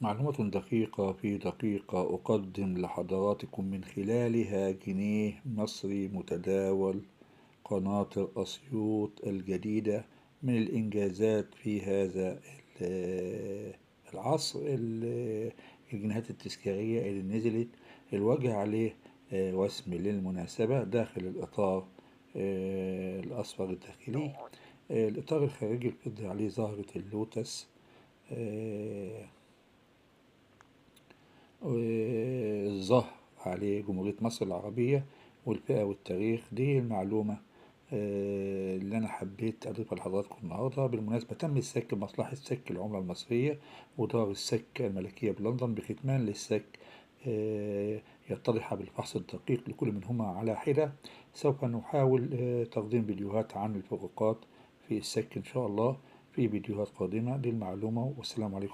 معلومة دقيقة في دقيقة أقدم لحضراتكم من خلالها جنيه مصري متداول قناطر أسيوط الجديدة. من الإنجازات في هذا العصر الجنيهات التذكارية اللي نزلت الوجه عليه وسم للمناسبة داخل الإطار الأصفر الداخلي. الإطار الخارجي الفضي عليه زهرة اللوتس، والظهر عليه جمهورية مصر العربية والفئة والتاريخ. دي المعلومة اللي أنا حبيت أضيفها لحضراتكم النهاردة. بالمناسبة تم السك بمصلحة سك العملة المصرية ودار السك الملكية بلندن بختمان للسك يتضح بالفحص الدقيق لكل منهما على حدة. سوف نحاول تقديم فيديوهات عن الفروقات في السك إن شاء الله في فيديوهات قادمة للمعلومة. والسلام عليكم.